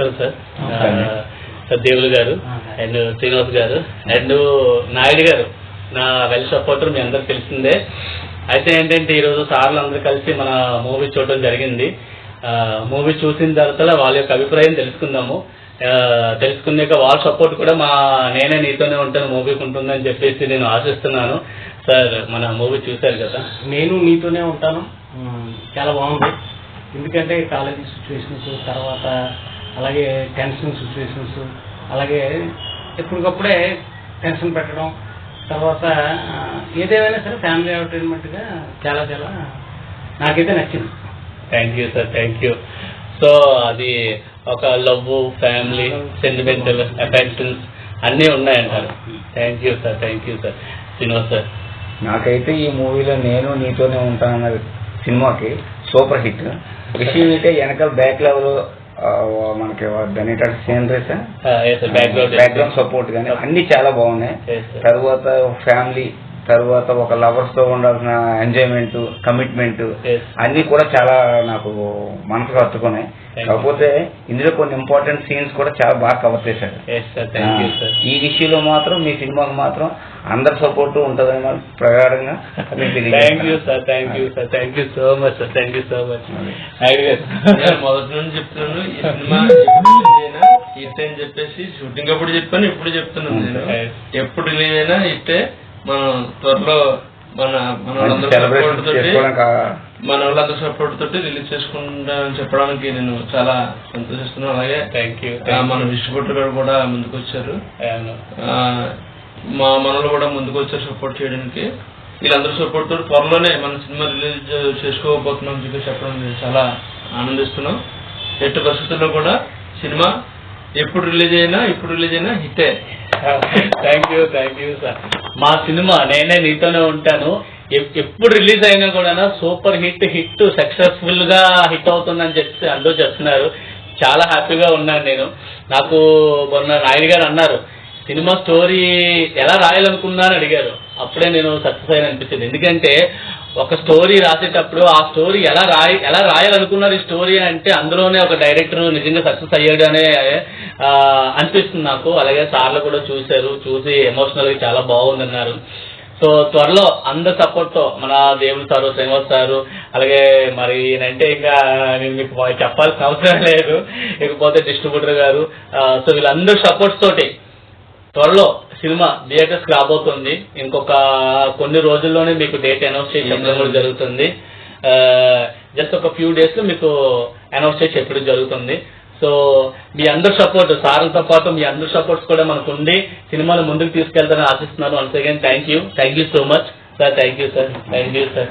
నమస్కారం సార్ దేవులు గారు అండ్ శ్రీనివాస్ గారు అండ్ నాయుడు గారు నా వెల్ సపోర్టర్ మీ అందరికి తెలిసిందే. అయితే ఏంటంటే ఈరోజు సార్లు అందరూ కలిసి మన మూవీ చూడడం జరిగింది. మూవీ చూసిన తర్వాత వాళ్ళ యొక్క అభిప్రాయం తెలుసుకుందాము. తెలుసుకున్నాక వాళ్ళ సపోర్ట్ కూడా నేనే నీతోనే ఉంటాను మూవీకి ఉంటుందని చెప్పేసి నేను ఆశిస్తున్నాను. సార్ మన మూవీ చూశారు కదా? నేను నీతోనే ఉంటాను చాలా బాగుంది. ఎందుకంటే కాలేజీ సిచ్యువేషన్స్, తర్వాత అలాగే టెన్షన్ సిచ్యువేషన్స్, అలాగే ఎప్పటికప్పుడే టెన్షన్ పెట్టడం, తర్వాత ఏదేమైనా సరే ఫ్యామిలీ ఎంటర్టైన్మెంట్గా చాలా చాలా నాకైతే నచ్చింది. Thank you sir, thank you. So అది ఒక లవ్, ఫ్యామిలీ, సెంటిమెంటల్, అఫెక్షన్స్ అన్నీ ఉన్నాయంటారు. Thank you sir, thank you sir. Srinivas sir? నాకైతే ఈ మూవీలో నేను నీతోనే ఉంటానన్న సినిమాకి సూపర్ హిట్. విషయం అయితే వెనకాల బ్యాక్ లెవెల్ మనకి దాని సీనరీస్, బ్యాక్గ్రౌండ్ సపోర్ట్ కానీ అన్ని చాలా బాగున్నాయి. తర్వాత ఫ్యామిలీ, తర్వాత ఒక లవర్స్ తో ఉండాల్సిన ఎంజాయ్మెంట్, కమిట్మెంట్ అన్ని కూడా చాలా నాకు మనసుకు హత్తుకున్నాయి. కాకపోతే ఇందులో కొన్ని ఇంపార్టెంట్ సీన్స్ కూడా చాలా బాగా కవర్ చేశారు. ఈ విషయంలో మాత్రం మీ సినిమాకి మాత్రం అందరి సపోర్ట్ ఉంటుందని ప్రగాఢంగా మొదటి నుంచి చెప్తున్నాను. ఈ సినిమా హిట్ అని చెప్పేసి షూటింగ్ అప్పుడు చెప్పాను, ఇప్పుడు చెప్తున్నాను. నేను ఎప్పుడు రిలీజ్ అయినా హిట్టే. మనం త్వరలో మన వాళ్ళందరూ సపోర్ట్ తోటి రిలీజ్ చేసుకుంటామని చెప్పడానికి నేను చాలా సంతోషిస్తున్నాను. అలాగే మన డిస్ట్రిబ్యూటర్ గారు కూడా ముందుకు వచ్చారు, మా మనలు కూడా ముందుకు వచ్చారు సపోర్ట్ చేయడానికి. వీళ్ళందరూ సపోర్ట్ తోటి త్వరలోనే మన సినిమా రిలీజ్ చేసుకోబోతున్నాం అని చెప్పి చెప్పడం నేను చాలా ఆనందిస్తున్నాం. ఎట్టి పరిస్థితుల్లో కూడా సినిమా ఎప్పుడు రిలీజ్ అయినా హిట్టే. Thank you sir. మా సినిమా నేనే నీతోనే ఉంటాను ఎప్పుడు రిలీజ్ అయినా కూడా సూపర్ హిట్ సక్సెస్ఫుల్ గా హిట్ అవుతుందని చెప్పి అందరూ చెప్తున్నారు. చాలా హ్యాపీగా ఉన్నాను నేను. నాకు మొన్న నాయుడు గారు అన్నారు సినిమా స్టోరీ ఎలా రాయాలనుకున్నాను అడిగారు. అప్పుడే నేను సక్సెస్ అయిన అనిపించింది. ఎందుకంటే ఒక స్టోరీ రాసేటప్పుడు ఆ స్టోరీ ఎలా రాయాలనుకున్నారు ఈ స్టోరీ అంటే అందులోనే ఒక డైరెక్టర్ నిజంగా సక్సెస్ అయ్యాడు అనే అనిపిస్తుంది నాకు. అలాగే సార్లు కూడా చూసి ఎమోషనల్గా చాలా బాగుందన్నారు. సో త్వరలో అందరి సపోర్ట్తో మన దేవులు సారు, శ్రీనివాస్ సారు, అలాగే మరి ఈయనంటే ఇంకా నేను మీకు చెప్పాల్సిన అవసరం లేదు, ఇకపోతే డిస్ట్రిబ్యూటర్ గారు, సో వీళ్ళందరూ సపోర్ట్స్ తోటి త్వరలో సినిమా థియేటర్స్ రాబోతుంది. ఇంకొక కొన్ని రోజుల్లోనే మీకు డేట్ అనౌన్స్ చేసి చెప్పడం కూడా జరుగుతుంది. జస్ట్ ఒక ఫ్యూ డేస్ లో మీకు అనౌన్స్ చేసి చెప్పడం జరుగుతుంది. సో మీ అందరి సపోర్ట్, సార్లతో పాటు మీ అందరి సపోర్ట్స్ కూడా మనకు ఉండి సినిమాను ముందుకు తీసుకెళ్తారని ఆశిస్తున్నాను. Once again thank you so much sir. Thank you sir.